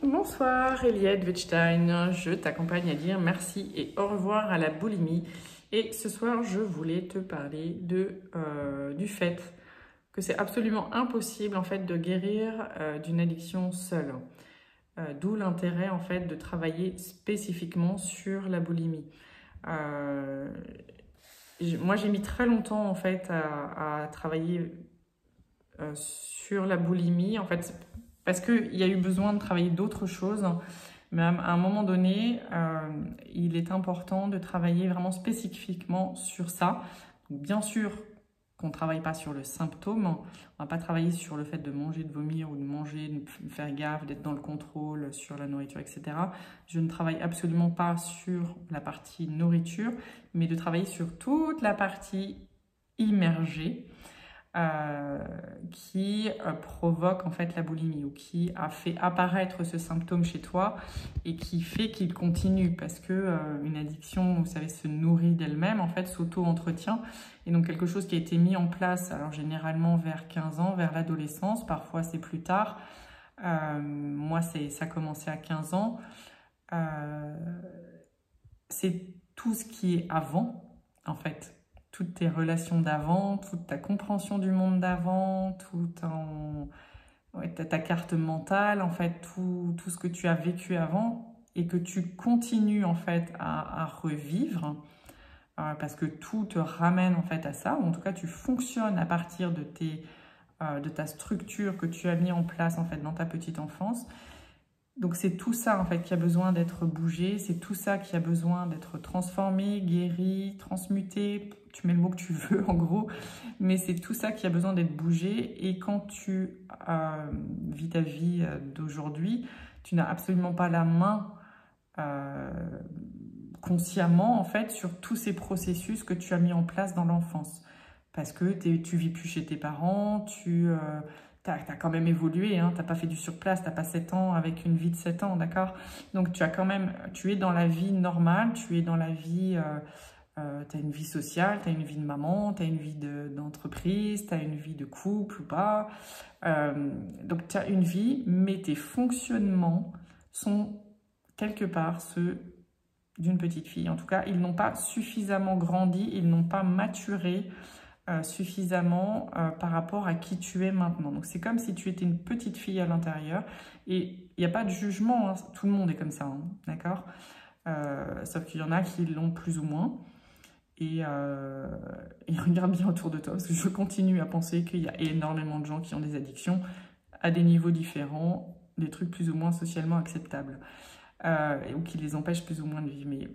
Bonsoir Eliette Wettstein, je t'accompagne à dire merci et au revoir à la boulimie. Et ce soir, je voulais te parler du fait que c'est absolument impossible en fait de guérir d'une addiction seule. D'où l'intérêt en fait de travailler spécifiquement sur la boulimie. Euh, Moi, j'ai mis très longtemps en fait à travailler sur la boulimie, en fait, parce qu'il y a eu besoin de travailler d'autres choses. Mais à un moment donné, il est important de travailler vraiment spécifiquement sur ça. Donc, bien sûr qu'on ne travaille pas sur le symptôme, on ne va pas travailler sur le fait de manger, de vomir ou de manger, de faire gaffe, d'être dans le contrôle sur la nourriture, etc. Je ne travaille absolument pas sur la partie nourriture, mais de travailler sur toute la partie immergée. Qui provoque en fait la boulimie ou qui a fait apparaître ce symptôme chez toi et qui fait qu'il continue parce que une addiction, vous savez, se nourrit d'elle-même, en fait, s'auto-entretient. Et donc quelque chose qui a été mis en place, alors généralement vers 15 ans, vers l'adolescence, parfois c'est plus tard. Moi, ça a commencé à 15 ans. C'est tout ce qui est avant, en fait. Toutes tes relations d'avant, toute ta compréhension du monde d'avant, ta carte mentale, en fait, tout ce que tu as vécu avant et que tu continues en fait à revivre parce que tout te ramène en fait à ça, ou en tout cas tu fonctionnes à partir de ta structure que tu as mis en place en fait dans ta petite enfance. Donc c'est tout ça en fait qui a besoin d'être bougé, c'est tout ça qui a besoin d'être transformé, guéri, transmuté, tu mets le mot que tu veux en gros, mais c'est tout ça qui a besoin d'être bougé. Et quand tu vis ta vie d'aujourd'hui, tu n'as absolument pas la main consciemment en fait sur tous ces processus que tu as mis en place dans l'enfance. Parce que tu vis plus chez tes parents, tu as quand même évolué, hein, tu n'as pas fait du surplace, tu n'as pas 7 ans avec une vie de 7 ans, d'accord? Donc tu es dans la vie normale, tu es dans la vie, tu as une vie sociale, tu as une vie de maman, tu as une vie d'entreprise, tu as une vie de couple ou pas. Donc tu as une vie, mais tes fonctionnements sont quelque part ceux d'une petite fille. En tout cas, ils n'ont pas suffisamment grandi, ils n'ont pas maturé suffisamment par rapport à qui tu es maintenant. Donc c'est comme si tu étais une petite fille à l'intérieur et il n'y a pas de jugement, hein. Tout le monde est comme ça, hein, d'accord? Sauf qu'il y en a qui l'ont plus ou moins. Et regarde bien autour de toi parce que je continue à penser qu'il y a énormément de gens qui ont des addictions à des niveaux différents, des trucs plus ou moins socialement acceptables ou qui les empêchent plus ou moins de vivre. Mais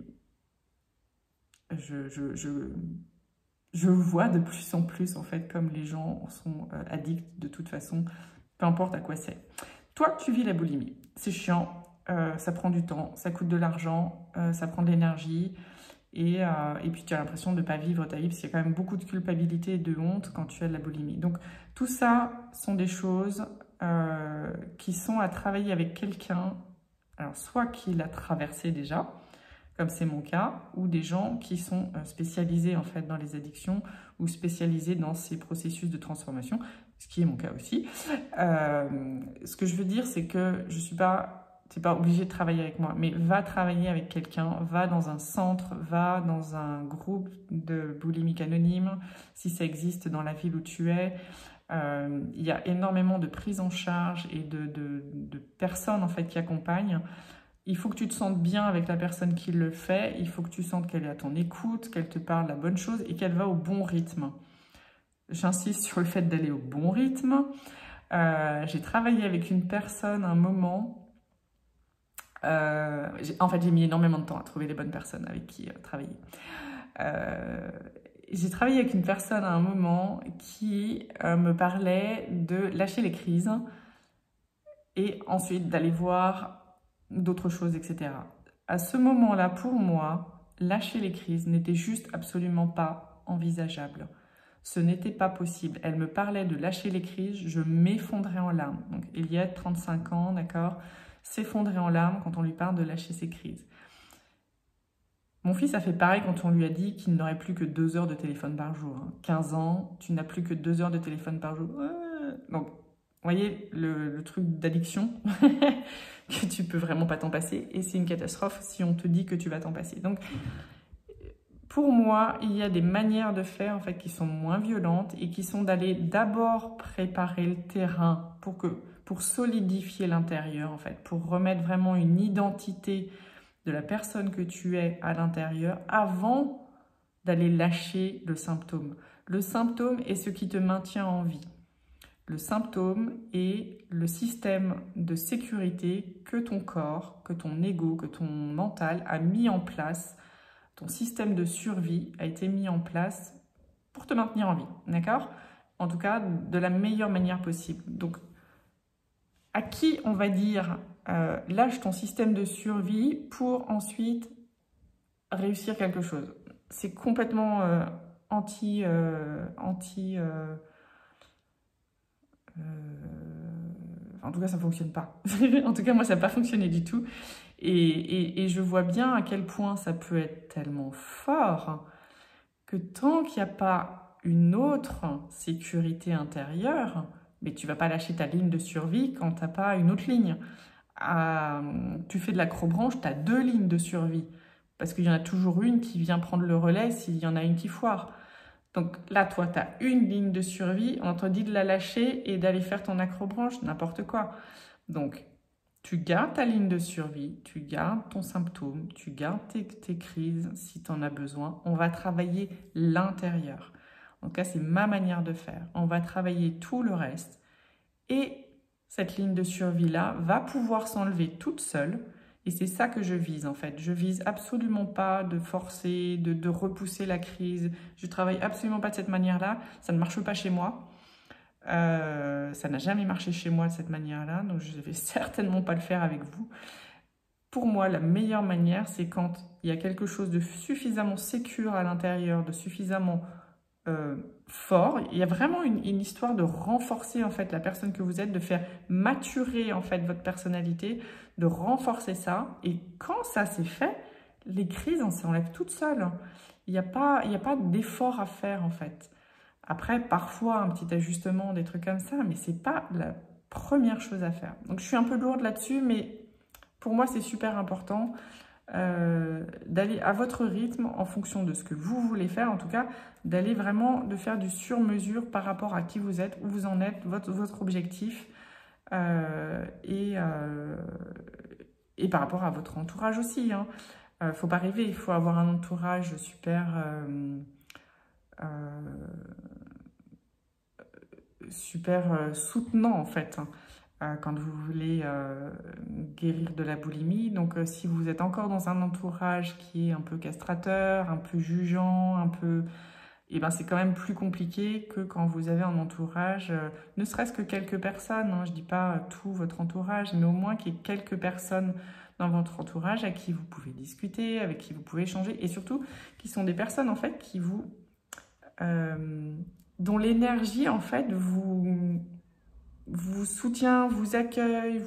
je vois de plus en plus, en fait, comme les gens sont addicts de toute façon, peu importe à quoi c'est. Toi, tu vis la boulimie. C'est chiant, ça prend du temps, ça coûte de l'argent, ça prend de l'énergie. Et puis, tu as l'impression de ne pas vivre ta vie, parce qu'il y a quand même beaucoup de culpabilité et de honte quand tu as de la boulimie. Donc, tout ça sont des choses qui sont à travailler avec quelqu'un, alors soit qui l'a traversé déjà, comme c'est mon cas, ou des gens qui sont spécialisés en fait dans les addictions ou spécialisés dans ces processus de transformation, ce qui est mon cas aussi. Ce que je veux dire, c'est que je suis pas, t'es pas obligé de travailler avec moi, mais va travailler avec quelqu'un, va dans un centre, va dans un groupe de boulimiques anonymes, si ça existe dans la ville où tu es. Il y a énormément de prise en charge et de personnes en fait qui accompagnent. Il faut que tu te sentes bien avec la personne qui le fait, il faut que tu sentes qu'elle est à ton écoute, qu'elle te parle la bonne chose et qu'elle va au bon rythme. J'insiste sur le fait d'aller au bon rythme. J'ai travaillé avec une personne un moment. En fait, j'ai mis énormément de temps à trouver les bonnes personnes avec qui travailler. J'ai travaillé avec une personne à un moment qui me parlait de lâcher les crises et ensuite d'aller voir d'autres choses, etc. À ce moment-là, pour moi, lâcher les crises n'était juste absolument pas envisageable. Ce n'était pas possible. Elle me parlait de lâcher les crises, je m'effondrais en larmes. Donc, Eliette, 35 ans, d'accord, s'effondrer en larmes quand on lui parle de lâcher ses crises. Mon fils a fait pareil quand on lui a dit qu'il n'aurait plus que 2 heures de téléphone par jour. 15 ans, tu n'as plus que 2 heures de téléphone par jour. Donc, voyez, le truc d'addiction, que tu peux vraiment pas t'en passer. Et c'est une catastrophe si on te dit que tu vas t'en passer. Donc, pour moi, il y a des manières de faire en fait qui sont moins violentes et qui sont d'aller d'abord préparer le terrain pour solidifier l'intérieur en fait, pour remettre vraiment une identité de la personne que tu es à l'intérieur avant d'aller lâcher le symptôme. Le symptôme est ce qui te maintient en vie. Le symptôme est le système de sécurité que ton corps, que ton ego, que ton mental a mis en place. Ton système de survie a été mis en place pour te maintenir en vie, d'accord? En tout cas, de la meilleure manière possible. Donc, à qui on va dire lâche ton système de survie pour ensuite réussir quelque chose? C'est complètement en tout cas, ça ne fonctionne pas. En tout cas, moi, ça n'a pas fonctionné du tout. Et je vois bien à quel point ça peut être tellement fort que tant qu'il n'y a pas une autre sécurité intérieure, mais tu ne vas pas lâcher ta ligne de survie quand tu n'as pas une autre ligne. Tu fais de l'acrobranche, tu as 2 lignes de survie. Parce qu'il y en a toujours une qui vient prendre le relais s'il y en a une qui foire. Donc là, toi, tu as une ligne de survie, on te dit de la lâcher et d'aller faire ton acrobranche, n'importe quoi. Donc, tu gardes ta ligne de survie, tu gardes ton symptôme, tu gardes tes crises si tu en as besoin. On va travailler l'intérieur. En tout cas, c'est ma manière de faire. On va travailler tout le reste. Et cette ligne de survie-là va pouvoir s'enlever toute seule. Et c'est ça que je vise en fait. Je vise absolument pas de forcer, de repousser la crise. Je travaille absolument pas de cette manière-là. Ça ne marche pas chez moi. Ça n'a jamais marché chez moi de cette manière-là. Donc je ne vais certainement pas le faire avec vous. Pour moi, la meilleure manière, c'est quand il y a quelque chose de suffisamment sécure à l'intérieur, de suffisamment fort. Il y a vraiment une histoire de renforcer en fait la personne que vous êtes, de faire maturer en fait votre personnalité, de renforcer ça. Et quand ça c'est fait, les crises on s'enlève toutes seules. Il n'y a pas d'effort à faire en fait. Après, parfois un petit ajustement, des trucs comme ça, mais c'est pas la première chose à faire. Donc je suis un peu lourde là-dessus, mais pour moi c'est super important. D'aller à votre rythme en fonction de ce que vous voulez faire, en tout cas d'aller vraiment de faire du sur-mesure par rapport à qui vous êtes, où vous en êtes, votre objectif et par rapport à votre entourage aussi. Faut pas rêver, il faut avoir un entourage super soutenant en fait. Quand vous voulez guérir de la boulimie. Donc, si vous êtes encore dans un entourage qui est un peu castrateur, un peu jugeant, un peu... Eh ben, c'est quand même plus compliqué que quand vous avez un entourage, ne serait-ce que quelques personnes. Je ne dis pas tout votre entourage, mais au moins qu'il y ait quelques personnes dans votre entourage à qui vous pouvez discuter, avec qui vous pouvez échanger, et surtout qui sont des personnes, en fait, qui vous... dont l'énergie, en fait, vous soutient, vous accueille,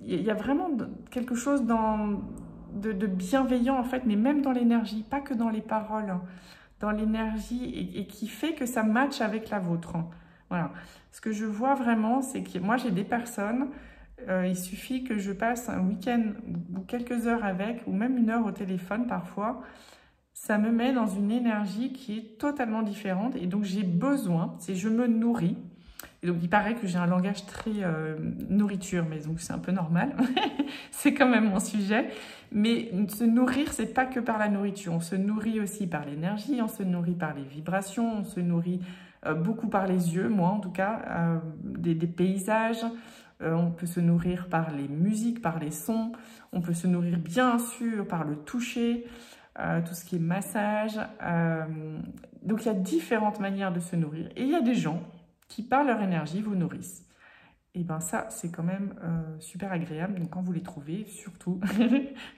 il y a vraiment quelque chose de bienveillant en fait, mais même dans l'énergie, pas que dans les paroles, dans l'énergie et qui fait que ça matche avec la vôtre. Voilà. Ce que je vois vraiment, c'est que moi j'ai des personnes, il suffit que je passe un week-end ou quelques heures avec, ou même 1 heure au téléphone parfois, ça me met dans une énergie qui est totalement différente et donc j'ai besoin, je me nourris. Et donc, il paraît que j'ai un langage très nourriture, mais donc c'est un peu normal. C'est quand même mon sujet. Mais se nourrir, c'est pas que par la nourriture. On se nourrit aussi par l'énergie, on se nourrit par les vibrations, on se nourrit beaucoup par les yeux, moi en tout cas, des paysages. On peut se nourrir par les musiques, par les sons. On peut se nourrir bien sûr par le toucher, tout ce qui est massage. Donc, il y a différentes manières de se nourrir. Et il y a des gens qui, par leur énergie, vous nourrissent. Et bien ça, c'est quand même super agréable. Donc quand vous les trouvez, surtout,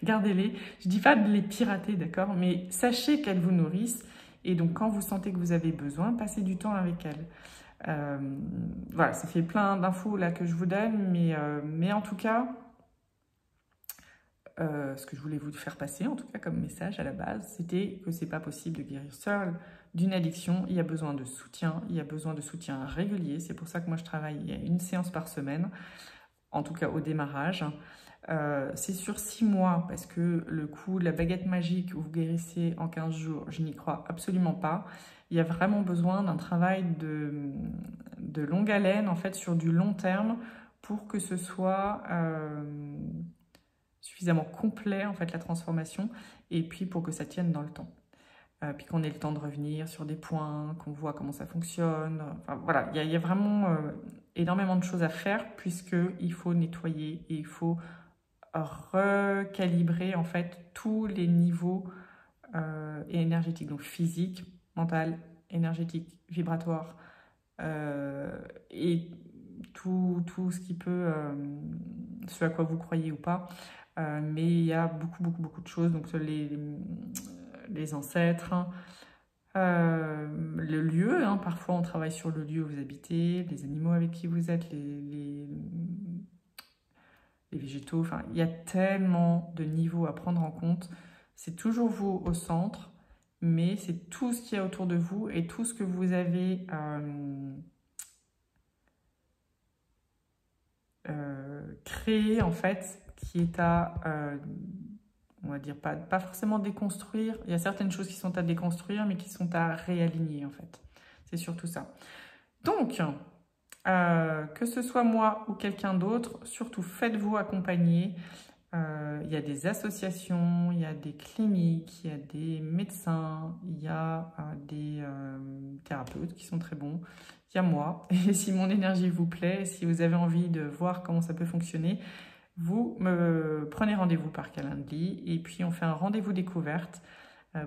gardez-les. Je ne dis pas de les pirater, d'accord, mais sachez qu'elles vous nourrissent. Et donc quand vous sentez que vous avez besoin, passez du temps avec elles. Voilà, ça fait plein d'infos là que je vous donne. Mais en tout cas, ce que je voulais vous faire passer, en tout cas comme message à la base, c'était que c'est pas possible de guérir seul d'une addiction. Il y a besoin de soutien, il y a besoin de soutien régulier. C'est pour ça que moi je travaille à une séance par semaine, en tout cas au démarrage. C'est sur 6 mois, parce que le coup de la baguette magique où vous guérissez en 15 jours, je n'y crois absolument pas. Il y a vraiment besoin d'un travail de longue haleine, en fait, sur du long terme, pour que ce soit suffisamment complet, en fait, la transformation, et puis pour que ça tienne dans le temps. Puis qu'on ait le temps de revenir sur des points, qu'on voit comment ça fonctionne. Enfin, voilà, il y a vraiment énormément de choses à faire, puisqu'il faut nettoyer et il faut recalibrer en fait tous les niveaux énergétiques, donc physique, mental, énergétique, vibratoire, et tout ce qui peut, ce à quoi vous croyez ou pas. Mais il y a beaucoup de choses, donc les ancêtres, le lieu, hein, parfois on travaille sur le lieu où vous habitez, les animaux avec qui vous êtes, les végétaux, enfin il y a tellement de niveaux à prendre en compte. C'est toujours vous au centre, mais c'est tout ce qu'il y a autour de vous et tout ce que vous avez créé en fait, qui est à on va dire pas forcément déconstruire. Il y a certaines choses qui sont à déconstruire, mais qui sont à réaligner en fait. C'est surtout ça. Donc, que ce soit moi ou quelqu'un d'autre, surtout faites-vous accompagner. Il y a des associations, il y a des cliniques, il y a des médecins, il y a des thérapeutes qui sont très bons. Il y a moi. Et si mon énergie vous plaît, si vous avez envie de voir comment ça peut fonctionner, vous me prenez rendez-vous par Calendly et puis on fait un rendez-vous découverte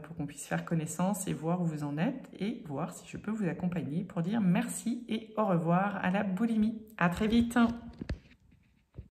pour qu'on puisse faire connaissance et voir où vous en êtes et voir si je peux vous accompagner pour dire merci et au revoir à la boulimie. À très vite.